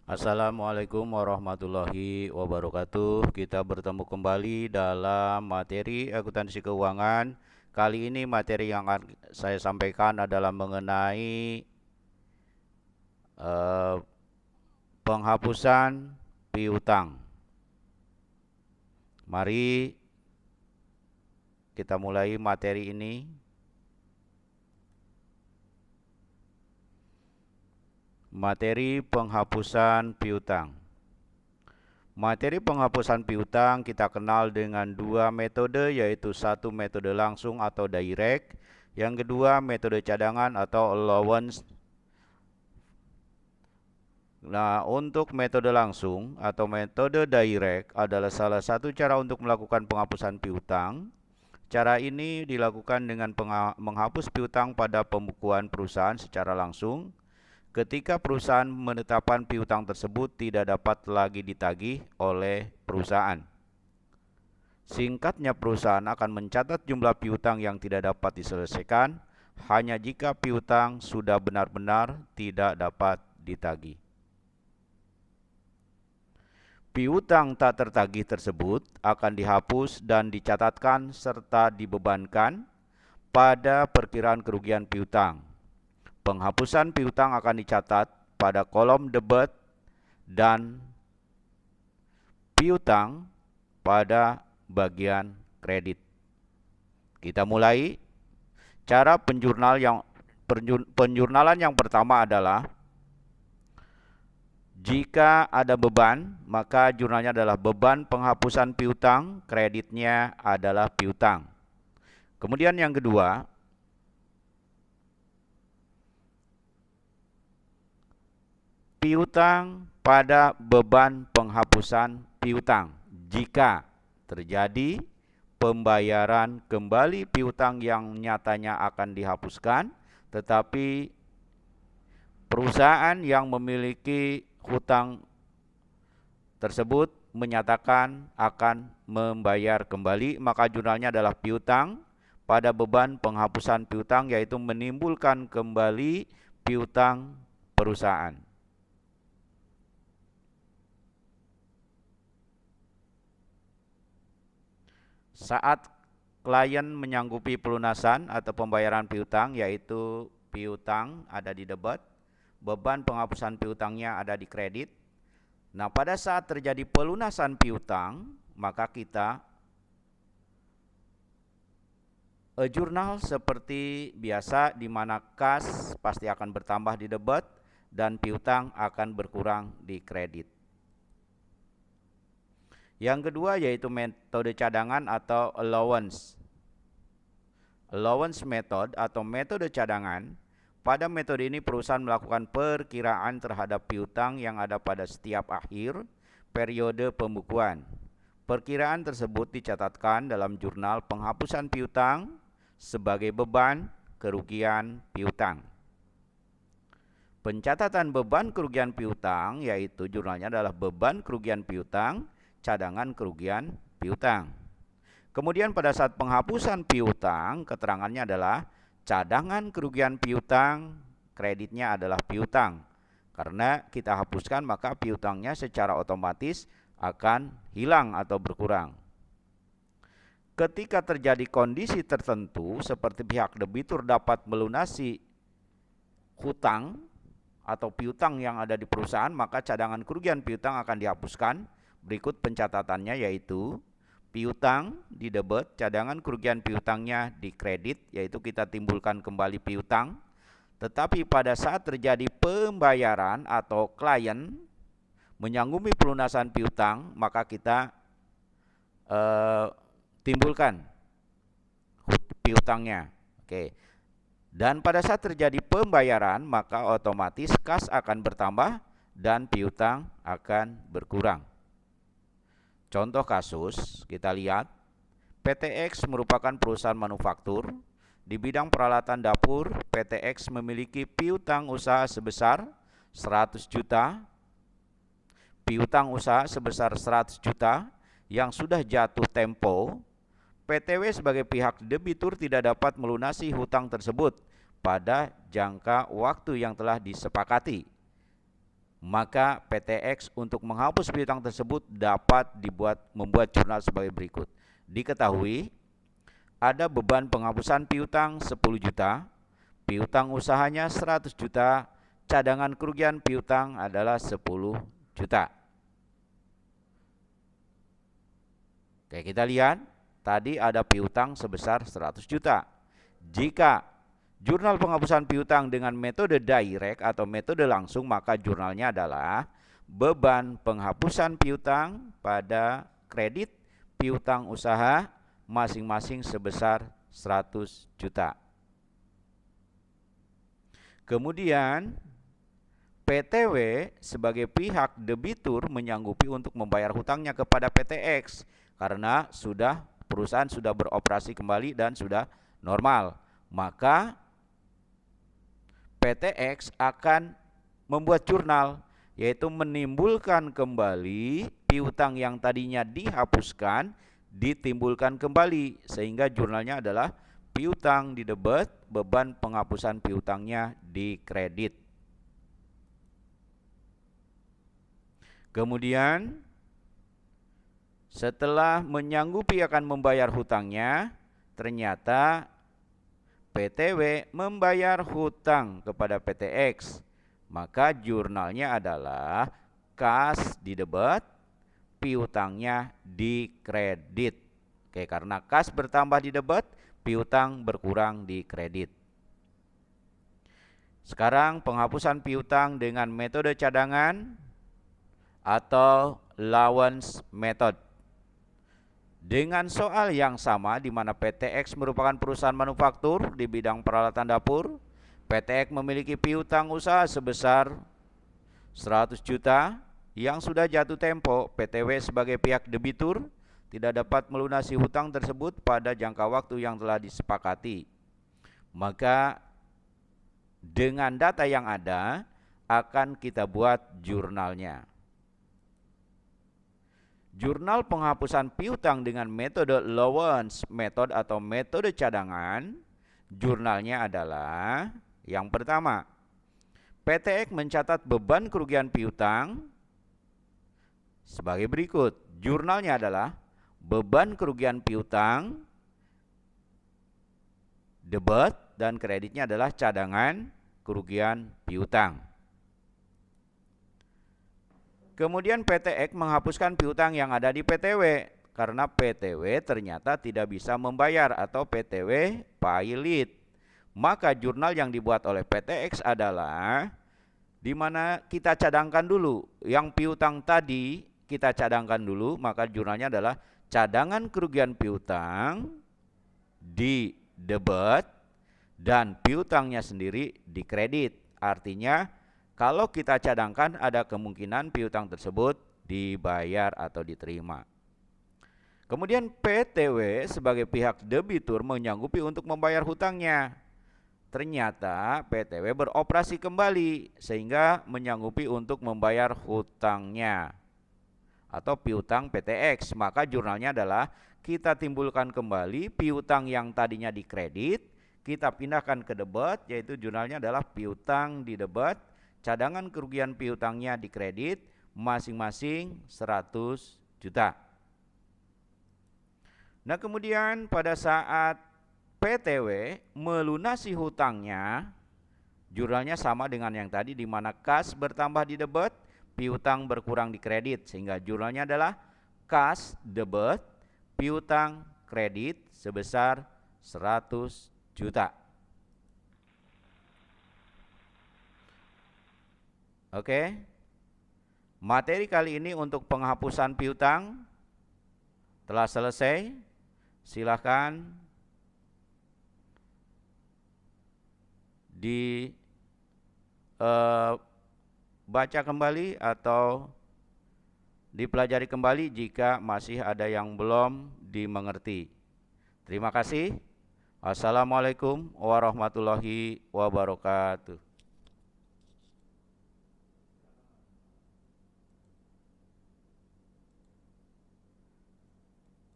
Assalamualaikum warahmatullahi wabarakatuh. Kita bertemu kembali dalam materi akuntansi keuangan. Kali ini materi yang akan saya sampaikan adalah mengenai eh, penghapusan piutang. Mari kita mulai materi ini. Materi penghapusan piutang. Materi penghapusan piutang kita kenal dengan dua metode, yaitu satu metode langsung atau direct, yang kedua metode cadangan atau allowance. Nah, untuk metode langsung atau metode direct adalah salah satu cara untuk melakukan penghapusan piutang. Cara ini dilakukan dengan menghapus piutang pada pembukuan perusahaan secara langsung ketika perusahaan menetapkan piutang tersebut tidak dapat lagi ditagih oleh perusahaan. Singkatnya, perusahaan akan mencatat jumlah piutang yang tidak dapat diselesaikan hanya jika piutang sudah benar-benar tidak dapat ditagih. Piutang tak tertagih tersebut akan dihapus dan dicatatkan serta dibebankan pada perkiraan kerugian piutang. Penghapusan piutang akan dicatat pada kolom debit dan piutang pada bagian kredit. Kita mulai. Cara penjurnalan yang pertama adalah jika ada beban, maka jurnalnya adalah beban penghapusan piutang, kreditnya adalah piutang. Kemudian yang kedua, piutang pada beban penghapusan piutang. Jika terjadi pembayaran kembali piutang yang nyatanya akan dihapuskan, tetapi perusahaan yang memiliki hutang tersebut menyatakan akan membayar kembali, maka jurnalnya adalah piutang pada beban penghapusan piutang, yaitu menimbulkan kembali piutang perusahaan. Saat klien menyanggupi pelunasan atau pembayaran piutang, yaitu piutang ada di debit, beban penghapusan piutangnya ada di kredit. Nah, pada saat terjadi pelunasan piutang, maka kita jurnal seperti biasa, di mana kas pasti akan bertambah di debit dan piutang akan berkurang di kredit. Yang kedua yaitu metode cadangan atau allowance. Allowance method atau metode cadangan. Pada metode ini perusahaan melakukan perkiraan terhadap piutang yang ada pada setiap akhir periode pembukuan. Perkiraan tersebut dicatatkan dalam jurnal penghapusan piutang sebagai beban kerugian piutang. Pencatatan beban kerugian piutang, yaitu jurnalnya adalah beban kerugian piutang, cadangan kerugian piutang. Kemudian pada saat penghapusan piutang, keterangannya adalah cadangan kerugian piutang, kreditnya adalah piutang. Karena kita hapuskan, maka piutangnya secara otomatis akan hilang atau berkurang. Ketika terjadi kondisi tertentu seperti pihak debitur dapat melunasi hutang atau piutang yang ada di perusahaan, maka cadangan kerugian piutang akan dihapuskan. Berikut pencatatannya, yaitu piutang di debit, cadangan kerugian piutangnya di kredit, yaitu kita timbulkan kembali piutang. Tetapi pada saat terjadi pembayaran atau klien menyanggupi pelunasan piutang, maka kita timbulkan piutangnya. Oke. Dan pada saat terjadi pembayaran, maka otomatis kas akan bertambah dan piutang akan berkurang. Contoh kasus, kita lihat, PTX merupakan perusahaan manufaktur. Di bidang peralatan dapur, PTX memiliki piutang usaha sebesar 100 juta. Piutang usaha sebesar 100 juta yang sudah jatuh tempo. PTW sebagai pihak debitur tidak dapat melunasi hutang tersebut pada jangka waktu yang telah disepakati. maka PTX untuk menghapus piutang tersebut dapat membuat jurnal sebagai berikut. Diketahui ada beban penghapusan piutang 10 juta, piutang usahanya 100 juta, cadangan kerugian piutang adalah 10 juta. Oke, kita lihat tadi ada piutang sebesar 100 juta. Jika jurnal penghapusan piutang dengan metode direct atau metode langsung, maka jurnalnya adalah beban penghapusan piutang pada kredit piutang usaha masing-masing sebesar 100 juta. Kemudian PTW sebagai pihak debitur menyanggupi untuk membayar hutangnya kepada PTX karena perusahaan sudah beroperasi kembali dan sudah normal. Maka PTX akan membuat jurnal, yaitu menimbulkan kembali piutang yang tadinya dihapuskan, ditimbulkan kembali, sehingga jurnalnya adalah piutang di debit, beban penghapusan piutangnya di kredit. Kemudian setelah menyanggupi akan membayar hutangnya, ternyata PTW membayar hutang kepada PTX, maka jurnalnya adalah kas di debit, piutangnya di kredit. Oke, karena kas bertambah di debit, piutang berkurang di kredit. Sekarang penghapusan piutang dengan metode cadangan atau allowance method. Dengan soal yang sama di mana PTX merupakan perusahaan manufaktur di bidang peralatan dapur, PTX memiliki piutang usaha sebesar 100 juta yang sudah jatuh tempo. PTW sebagai pihak debitur tidak dapat melunasi hutang tersebut pada jangka waktu yang telah disepakati. Maka dengan data yang ada akan kita buat jurnalnya. Jurnal penghapusan piutang dengan metode allowance method atau metode cadangan, jurnalnya adalah yang pertama, PTX mencatat beban kerugian piutang sebagai berikut. Jurnalnya adalah beban kerugian piutang, debit, dan kreditnya adalah cadangan kerugian piutang. Kemudian PTX menghapuskan piutang yang ada di PTW karena PTW ternyata tidak bisa membayar atau PTW pailit. Maka jurnal yang dibuat oleh PTX adalah di mana kita cadangkan dulu yang piutang tadi, kita cadangkan dulu, maka jurnalnya adalah cadangan kerugian piutang di debit dan piutangnya sendiri di kredit. Artinya kalau kita cadangkan ada kemungkinan piutang tersebut dibayar atau diterima. Kemudian PTW sebagai pihak debitur menyanggupi untuk membayar hutangnya. Ternyata PTW beroperasi kembali sehingga menyanggupi untuk membayar hutangnya atau piutang PTX. Maka jurnalnya adalah kita timbulkan kembali piutang yang tadinya di kredit, kita pindahkan ke debit, yaitu jurnalnya adalah piutang di debit, cadangan kerugian piutangnya di kredit, masing-masing 100 juta. Nah, kemudian pada saat PTW melunasi hutangnya, jurnalnya sama dengan yang tadi di mana kas bertambah di debit, piutang berkurang di kredit, sehingga jurnalnya adalah kas debit, piutang kredit sebesar 100 juta. Oke, materi kali ini untuk penghapusan piutang telah selesai. Silakan dibaca kembali atau dipelajari kembali jika masih ada yang belum dimengerti. Terima kasih. Assalamualaikum warahmatullahi wabarakatuh.